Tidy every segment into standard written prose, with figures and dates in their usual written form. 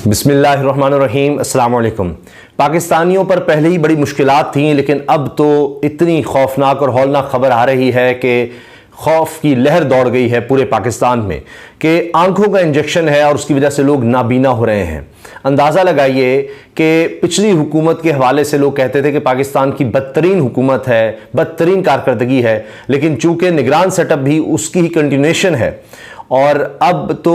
बिस्मिल्लाहिर्रहमानिर्रहीम, अस्सलाम वालेकुम। पाकिस्तानियों पर पहले ही बड़ी मुश्किलात थीं, लेकिन अब तो इतनी खौफनाक और हौलनाक खबर आ रही है कि खौफ की लहर दौड़ गई है पूरे पाकिस्तान में कि आंखों का इंजेक्शन है और उसकी वजह से लोग नाबीना हो रहे हैं। अंदाज़ा लगाइए कि पिछली हुकूमत के हवाले से लोग कहते थे कि पाकिस्तान की बदतरीन हुकूमत है, बदतरीन कारकर्दगी है, लेकिन चूंकि निगरान सेटअप भी उसकी ही कंटिन्यूएशन है और अब तो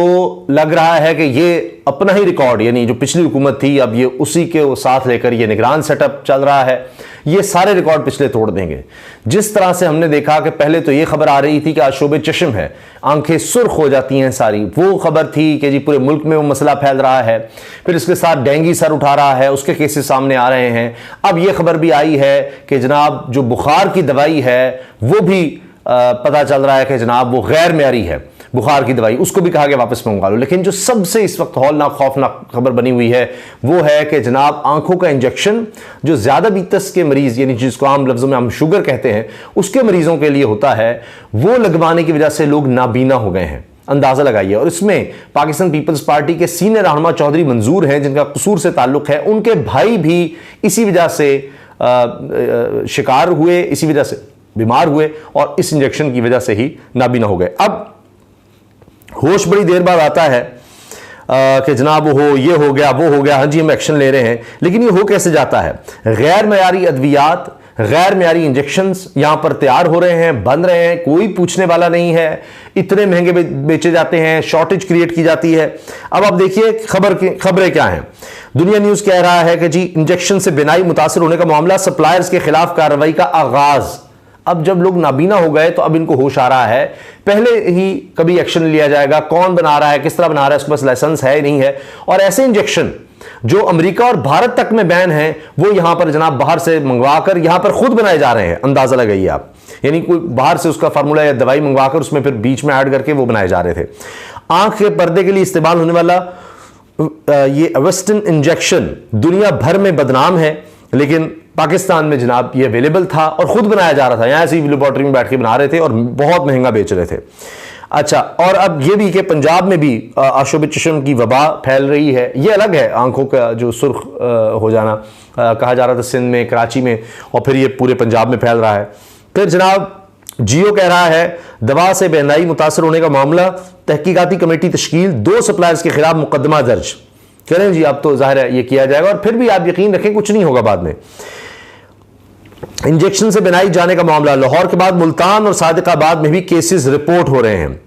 लग रहा है कि ये अपना ही रिकॉर्ड, यानी जो पिछली हुकूमत थी अब ये उसी के साथ लेकर ये निगरान सेटअप चल रहा है, ये सारे रिकॉर्ड पिछले तोड़ देंगे। जिस तरह से हमने देखा कि पहले तो ये खबर आ रही थी कि आशोब चश्म है, आंखें सुर्ख हो जाती हैं सारी, वो खबर थी कि जी पूरे मुल्क में वो मसला फैल रहा है, फिर इसके साथ डेंगू सर उठा रहा है, उसके केसेस सामने आ रहे हैं। अब ये खबर भी आई है कि जनाब जो बुखार की दवाई है वो भी पता चल रहा है कि जनाब वो गैर मेयारी है, बुखार की दवाई, उसको भी कहा गया वापस मंगवा लो। लेकिन जो सबसे इस वक्त हौलनाक खौफनाक खबर बनी हुई है वो है कि जनाब आंखों का इंजेक्शन जो ज़्यादा बीतस के मरीज़, यानी जिसको आम लफ्ज़ों में हम शुगर कहते हैं, उसके मरीज़ों के लिए होता है, वो लगवाने की वजह से लोग नाबीना हो गए हैं। अंदाज़ा लगाइए। और इसमें पाकिस्तान पीपल्स पार्टी के सीनियर रहनुमा चौधरी मंजूर हैं, जिनका कसूर से ताल्लुक़ है, उनके भाई भी इसी वजह से शिकार हुए, इसी वजह से बीमार हुए और इस इंजेक्शन की वजह से ही नाबीना हो गए। अब होश बड़ी देर बाद आता है कि जनाब वो ये हो गया, वो हो गया, हाँ जी हम एक्शन ले रहे हैं, लेकिन ये हो कैसे जाता है? गैर मयारी अद्वियात, गैर मयारी इंजेक्शंस यहां पर तैयार हो रहे हैं, बन रहे हैं, कोई पूछने वाला नहीं है, इतने महंगे बेचे जाते हैं, शॉर्टेज क्रिएट की जाती है। अब आप देखिए खबरें क्या हैं। दुनिया न्यूज कह रहा है कि जी इंजेक्शन से बिनाई मुतासर होने का मामला, सप्लायर्स के खिलाफ कार्रवाई का आगाज। अब जब लोग नाबीना हो गए तो अब इनको होश आ रहा है, पहले ही कभी एक्शन लिया जाएगा, कौन बना रहा है, किस तरह बना रहा है, उसके पास लाइसेंस है नहीं है। और ऐसे इंजेक्शन जो अमेरिका और भारत तक में बैन है, वो यहां पर जनाब बाहर से मंगवाकर यहां पर खुद बनाए जा रहे हैं। अंदाजा लगाइए आप, यानी कोई बाहर से उसका फार्मूला या दवाई मंगवाकर उसमें फिर बीच में ऐड करके वो बनाए जा रहे थे। आंख के पर्दे के लिए इस्तेमाल होने वाला ये वेस्टर्न इंजेक्शन दुनिया भर में बदनाम है, लेकिन पाकिस्तान में जनाब ये अवेलेबल था और खुद बनाया जा रहा था, यहाँ ऐसी लेबोरेटरी में बैठ के बना रहे थे और बहुत महंगा बेच रहे थे। अच्छा, और अब ये भी कि पंजाब में भी आशोब चश्म की वबा फैल रही है। ये अलग है आंखों का जो सुर्ख हो जाना, कहा जा रहा था सिंध में, कराची में, और फिर ये पूरे पंजाब में फैल रहा है। फिर जनाब जियो कह रहा है दवा से बेनाई मुतासर होने का मामला, तहकीकाती कमेटी तश्कील, 2 सप्लायर्स के खिलाफ मुकदमा दर्ज। करें जी, अब तो जाहिर है ये किया जाएगा और फिर भी आप यकीन रखें कुछ नहीं होगा बाद में। इंजेक्शन से बनाई जाने का मामला, लाहौर के बाद मुल्तान और सादिकाबाद में भी केसेस रिपोर्ट हो रहे हैं।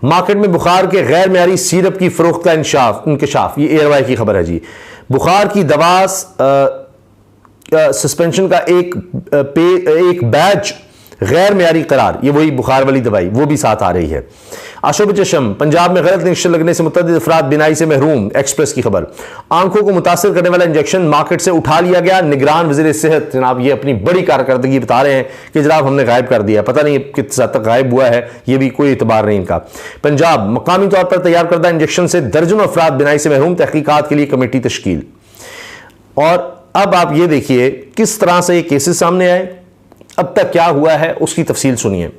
मार्केट में बुखार के गैर मयारी सिरप की फरोख्त का इंकशाफ, ये एयरवाई की खबर है जी। बुखार की दवा सस्पेंशन का एक बैच गैर मयारी करार, ये वही बुखार वाली दवाई, वो भी साथ आ रही है। आशोब चश्म, पंजाब में गलत इंजेक्शन लगने से मुतअद्दिद अफराद बिनाई से महरूम, एक्सप्रेस की खबर। आंखों को मुतासर करने वाला इंजेक्शन मार्केट से उठा लिया गया, निगरान वज़ीर सेहत जनाब ये अपनी बड़ी कारकर्दगी बता रहे हैं कि जनाब हमने गायब कर दिया, पता नहीं किस हद तक गायब हुआ है, ये भी कोई इतबार नहीं इनका। पंजाब, मकामी तौर पर तैयार करदा इंजेक्शन से दर्जनों अफराद बिनाई से महरूम, तहकीकात के लिए कमेटी तश्कील। और अब आप ये देखिए किस तरह से ये केसेस सामने आए, अब तक क्या हुआ है उसकी तफसील सुनिए।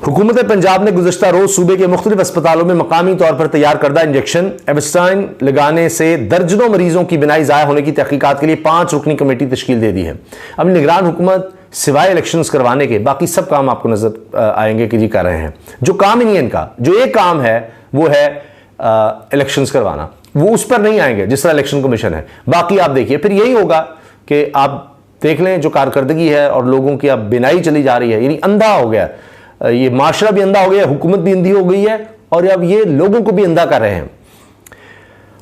हुकूमत पंजाब ने गुज़श्ता रोज सूबे के मुख्तलिफ अस्पतालों में मकामी तौर पर तैयार करदा इंजेक्शन एवस्टाइन लगाने से दर्जनों मरीजों की बिनाई ज़ाया होने की तहकीकात के लिए 5 रुकनी कमेटी तश्कील दे दी है। अब निगरान हुकूमत सिवाय इलेक्शंस करवाने के बाकी सब काम आपको नजर आएंगे कि जी कर रहे हैं। जो काम ही नहीं है इनका, जो एक काम है वो है इलेक्शंस करवाना, वो उस पर नहीं आएंगे जिस तरह इलेक्शन कमीशन है। बाकी आप देखिए फिर यही होगा कि आप देख लें जो कारकर्दगी है और लोगों की अब बिनाई चली जा रही है, यानी अंधा हो गया, ये माशरा भी अंधा हो गया, हुकूमत भी अंधी हो गई है और अब ये लोगों को भी अंधा कर रहे हैं।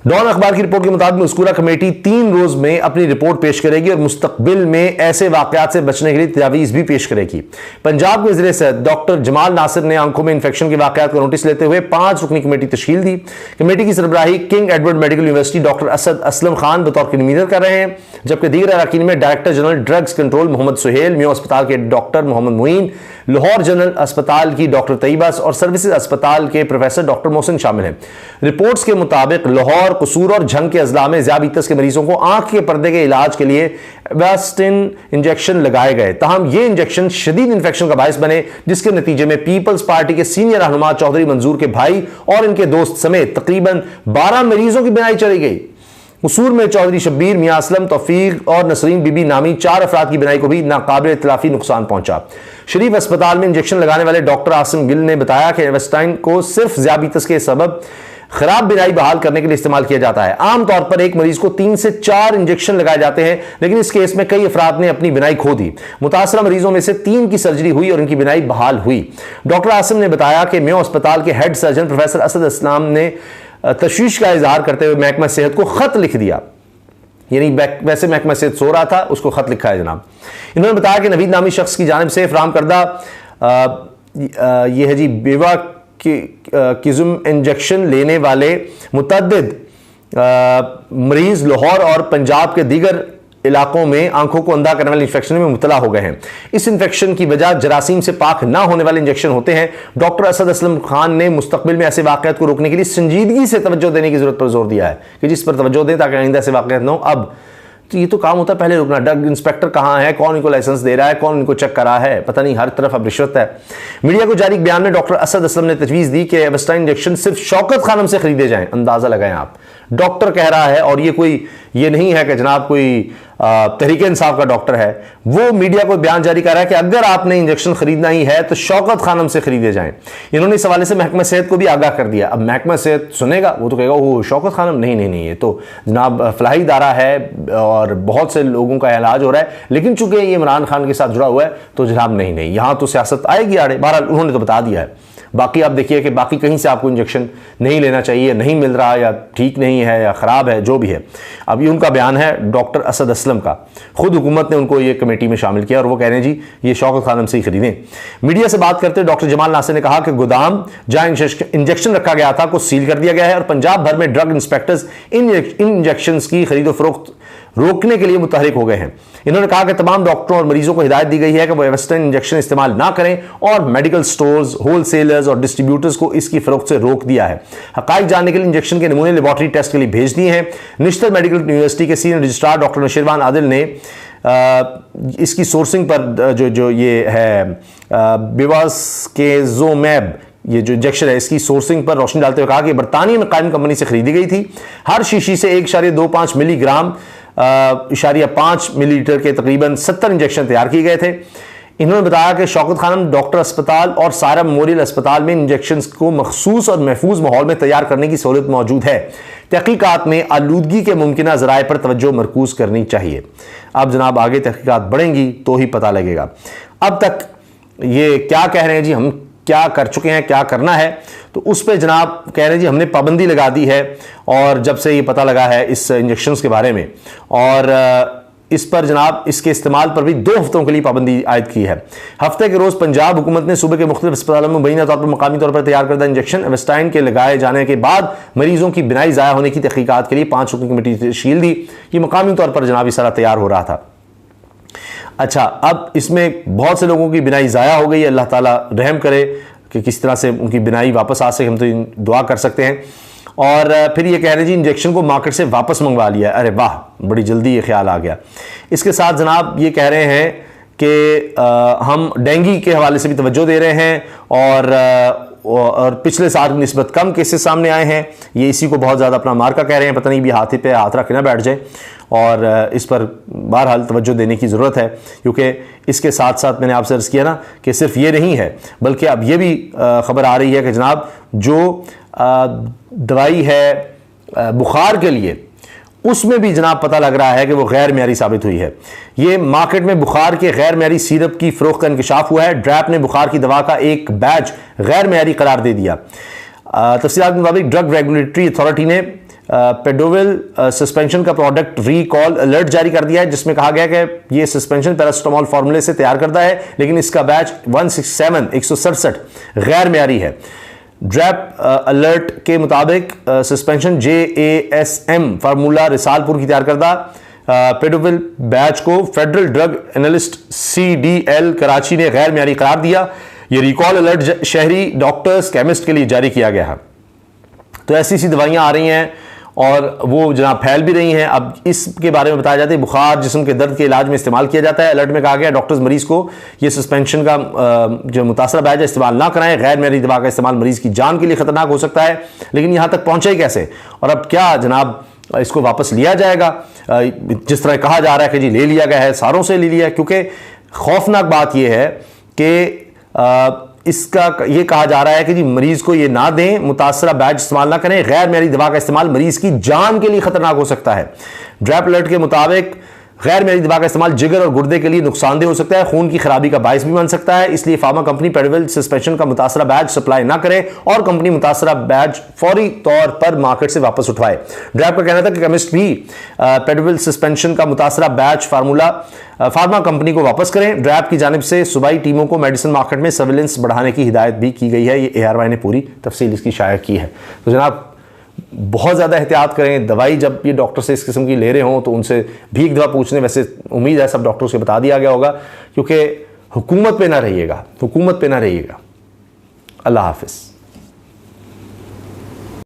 डॉन अखबार की रिपोर्ट के मुताबिक मज़कूरा कमेटी 3 रोज में अपनी रिपोर्ट पेश करेगी और मुस्तकबिल में ऐसे वाकयात से बचने के लिए तजावीज़ भी पेश करेगी। पंजाब के वज़ीर सेहत डॉक्टर जमाल नासिर ने आंखों में इन्फेक्शन के वाकयात का नोटिस लेते हुए 5 रुकनी कमेटी तश्कील दी। कमेटी की सरबराही King Edward medical university doctor Asad Aslam Khan बतौर कन्वीनर कर रहे हैं, जबकि दीगर अरकान में director general drugs control Mohammad Suhail, Mayo अस्पताल के डॉक्टर मोहम्मद मुईन, लाहौर जनरल अस्पताल की डॉक्टर तैयबा और सर्विसेज अस्पताल के प्रोफेसर डॉक्टर मोहसिन शामिल हैं। रिपोर्ट्स के मुताबिक लाहौर, कसूर और झंग के अजला में ज़ियाबीतस के मरीजों को आंख के पर्दे के इलाज के लिए एवास्टिन इंजेक्शन लगाए गए। ताहम ये इंजेक्शन शदीद इंफेक्शन का बायस बने, जिसके नतीजे में पीपल्स पार्टी के सीनियर रहनुमा चौधरी मंजूर के भाई और इनके दोस्त समेत तकरीबन 12 मरीजों की बिनाई चली गई। कसूर में चौधरी शब्बीर, मियां असलम, तौफीक और नसरीन बीबी नामी 4 अफराद की बिनाई को भी नाकाबिल इतलाफी नुकसान पहुंचा। शरीफ अस्पताल में इंजेक्शन लगाने वाले डॉक्टर आसिम गिल ने बताया कि एवेस्टाइन को सिर्फ ज़ियाबीतस के सबब खराब बिनाई बहाल करने के लिए इस्तेमाल किया जाता है। आमतौर पर एक मरीज को 3 से 4 इंजेक्शन लगाए जाते हैं, लेकिन इस केस में कई अफराद ने अपनी बिनाई खो दी। मुतासरा मरीजों में से 3 की सर्जरी हुई और इनकी बिनाई बहाल हुई। डॉक्टर आसिम ने बताया कि मेयो अस्पताल के हेड सर्जन प्रोफेसर असद इस्लाम ने तशवीश का इजहार करते हुए महकमा सेहत को खत लिख दिया। यानी वैसे महकमा सेहत सो रहा था, उसको खत लिखा है जनाब। इन्होंने बताया कि नवीद नामी शख्स की जानिब से फराहम करदा यह है जी बेवा किज़्म इंजेक्शन लेने वाले मुतअद्दिद मरीज लाहौर और पंजाब के दीगर इलाकों में आंखों को अंधा करने वाले इंफेक्शन में मुब्तला हो गए हैं। इस इंफेक्शन की वजह जरासीम से पाक ना होने वाले इंजेक्शन होते हैं। डॉक्टर असद असलम खान ने मुस्तकबिल में ऐसे वाक़यात को रोकने के लिए संजीदगी से तवज्जो देने की जरूरत पर जोर दिया है कि जिस पर तवज्जो दें ताकि आइंदा ऐसे वाक़यात न हो। अब तो ये तो काम होता है पहले रुकना। ड्रग इंस्पेक्टर कहाँ है, कौन इनको लाइसेंस दे रहा है, कौन इनको चेक करा है, पता नहीं, हर तरफ अब रिश्वत है। मीडिया को जारी बयान में डॉक्टर असद असलम ने तजवीज़ दी कि एवेस्टाइन इंजेक्शन सिर्फ शौकत खानम से खरीदे जाएं। अंदाज़ा लगाएं आप, डॉक्टर कह रहा है और ये नहीं है कि जनाब कोई तहरीक इंसाफ का डॉक्टर है, वो मीडिया को बयान जारी कर रहा है कि अगर आपने इंजेक्शन खरीदना ही है तो शौकत खानम से खरीदे जाएं। इन्होंने इस हवाले से महकमा सेहत को भी आगाह कर दिया। अब महकमा सेहत सुनेगा, वो तो कहेगा वो शौकत खानम नहीं, ये तो जनाब फलाही इदारा है और बहुत से लोगों का इलाज हो रहा है, लेकिन चूंकि ये इमरान खान के साथ जुड़ा हुआ है तो जनाब नहीं, यहां तो सियासत आएगी आड़े। बहरहाल उन्होंने तो बता दिया है। बाकी आप देखिए कि बाकी कहीं से आपको इंजेक्शन नहीं लेना चाहिए, नहीं मिल रहा, या ठीक नहीं है या ख़राब है, जो भी है। अब ये उनका बयान है डॉक्टर असद असलम का। खुद हुकूमत ने उनको ये कमेटी में शामिल किया और वो कह रहे हैं जी ये शौकत खानम से ही खरीदें। मीडिया से बात करते हुए डॉक्टर जमाल नासिर ने कहा कि गोदाम जहां इंजेक्शन रखा गया था को सील कर दिया गया है और पंजाब भर में ड्रग इंस्पेक्टर्स इन इंजेक्शन की खरीदो फरोख्त रोकने के लिए मुतहरिक हो गए हैं। इन्होंने कहा कि तमाम डॉक्टरों और मरीजों को हिदायत दी गई है कि वो एवेस्टाइन इंजेक्शन इस्तेमाल ना करें और मेडिकल स्टोर्स, होलसेलर्स और डिस्ट्रीब्यूटर्स को इसकी फरोख्त से रोक दिया है। हकाइक जानने के लिए इंजेक्शन के नमूने लेबॉर्टरी टेस्ट के लिए भेज दिए हैं। निश्तर मेडिकल यूनिवर्सिटी के सीनियर रजिस्ट्रार डॉक्टर नशीरवान आदिल ने इसकी सोर्सिंग पर जो ये है बेवास्केज़ोमैब, ये जो इंजेक्शन है, इसकी सोर्सिंग पर रोशनी डालते हुए कहा कि बरतानिया में कायम कंपनी से खरीदी गई थी। हर शीशी से 1.25 मिलीग्राम 0.5 मिलीलीटर के तकरीबन 70 इंजेक्शन तैयार किए गए थे। इन्होंने बताया कि शौकत खानम डॉक्टर अस्पताल और सारा मेमोरियल अस्पताल में इंजेक्शन को मखसूस और महफूज माहौल में तैयार करने की सहूलत मौजूद है। तहकीकात में आलूदगी के मुमकिन ज़राए पर तवज्जो मरकूज करनी चाहिए। अब जनाब आगे तहकीकात बढ़ेंगी तो ही पता लगेगा। अब तक ये क्या कह रहे हैं जी, हम क्या कर चुके हैं, क्या करना है, तो उस पर जनाब कह रहे हैं जी हमने पाबंदी लगा दी है। और जब से ये पता लगा है इस इंजेक्शन्स के बारे में, और इस पर जनाब इसके इस्तेमाल पर भी 2 हफ्तों के लिए पाबंदी आयद की है। हफ्ते के रोज़ पंजाब हुकूमत ने सूबे के मुख्तलिफ अस्पतालों में मुबैना तौर पर मकामी तौर पर तैयार करदा इंजेक्शन एवेस्टाइन के लगाए जाने के बाद मरीजों की बिनाई ज़ाया होने की तहकीकात के लिए 5 रुकनी कमेटी तश्कील दी। ये मकामी तौर पर जनाब सारा तैयार हो रहा था। अच्छा, अब इसमें बहुत से लोगों की बिनाई ज़ाया हो गई है। अल्लाह ताला रहम करे कि किस तरह से उनकी बिनाई वापस आ सके, हम तो दुआ कर सकते हैं। और फिर ये कह रहे हैं जी इंजेक्शन को मार्केट से वापस मंगवा लिया। अरे वाह, बड़ी जल्दी ये ख्याल आ गया। इसके साथ जनाब ये कह रहे हैं कि हम डेंगू के हवाले से भी तवज्जो दे रहे हैं और पिछले साल की निस्बत कम केसेस सामने आए हैं। ये इसी को बहुत ज़्यादा अपना मार्का कह रहे हैं, पता नहीं भी हाथी पे हाथ रख ना बैठ जाए। और इस पर बहरहाल तवज्जो देने की ज़रूरत है, क्योंकि इसके साथ साथ मैंने आपसे अर्ज़ किया ना कि सिर्फ ये नहीं है, बल्कि अब ये भी ख़बर आ रही है कि जनाब जो दवाई है बुखार के लिए, उसमें भी जनाब पता लग रहा है कि वो गैर मेयारी साबित हुई है। ये मार्केट में बुखार के गैर मेयारी सिरप की फ़रोख्त का इंकशाफ हुआ है। ड्रैप ने बुखार की दवा का एक बैच गैर मेयारी करार दे दिया। तफसीलात के मुताबिक ड्रग रेगुलेटरी अथॉरिटी ने पेडोविल सस्पेंशन का प्रोडक्ट रिकॉल अलर्ट जारी कर दिया है, जिसमें कहा गया कि ये सस्पेंशन पैरासिटामोल फार्मूले से तैयार करता है, लेकिन इसका बैच 167 गैर मेयारी है। ड्रैप अलर्ट के मुताबिक सस्पेंशन JASM फार्मूला रिसालपुर की तैयार करदा पेडोविल बैच को federal drug analyst CDL Karachi ने गैर मेयारी करार दिया। यह रिकॉल अलर्ट शहरी डॉक्टर्स केमिस्ट के लिए जारी किया गया है। तो ऐसी सी दवाइयां आ रही हैं और वो जनाब फैल भी रही हैं। अब इसके बारे में बताया जाता है बुखार जिस्म के दर्द के इलाज में इस्तेमाल किया जाता है। अलर्ट में कहा गया डॉक्टर्स मरीज को ये सस्पेंशन का जो मुतासरा बैज है इस्तेमाल ना कराएं। गैर मेरी दवा का इस्तेमाल मरीज की जान के लिए खतरनाक हो सकता है। लेकिन यहाँ तक पहुँचे कैसे और अब क्या जनाब इसको वापस लिया जाएगा? जिस तरह कहा जा रहा है कि जी ले लिया गया है, सारों से ले लिया, क्योंकि खौफनाक बात यह है कि इसका ये कहा जा रहा है कि जी मरीज को ये ना दें, मुतासरा बैज इस्तेमाल ना करें। गैर मेरी दवा का इस्तेमाल मरीज की जान के लिए खतरनाक हो सकता है। ड्रैप अलर्ट के मुताबिक गैर मेरी दवा का इस्तेमाल जिगर और गुर्दे के लिए नुकसानदेह हो सकता है, खून की खराबी का बायस भी बन सकता है। इसलिए फार्मा कंपनी पेडोविल सस्पेंशन का मुतासरा बैच सप्लाई ना करे और कंपनी मुतासरा बैच फौरी तौर पर मार्केट से वापस उठवाए। ड्रैप का कहना था कि केमिस्ट भी पेडोविल सस्पेंशन का मुतासरा बैच फार्मा कंपनी को वापस करें। ड्रैप की जानिब से सूबाई टीमों को मेडिसिन मार्केट में सर्विलेंस बढ़ाने की हिदायत भी की गई है। ये ARY ने पूरी तफसील इसकी शाया की है। तो जनाब बहुत ज़्यादा एहतियात करें। दवाई जब ये डॉक्टर से इस किस्म की ले रहे हों तो उनसे भी एक दफ़ा पूछने, वैसे उम्मीद है सब डॉक्टर्स को बता दिया गया होगा, क्योंकि हुकूमत पे ना रहिएगा, हुकूमत पे ना रहिएगा। अल्लाह हाफिज़।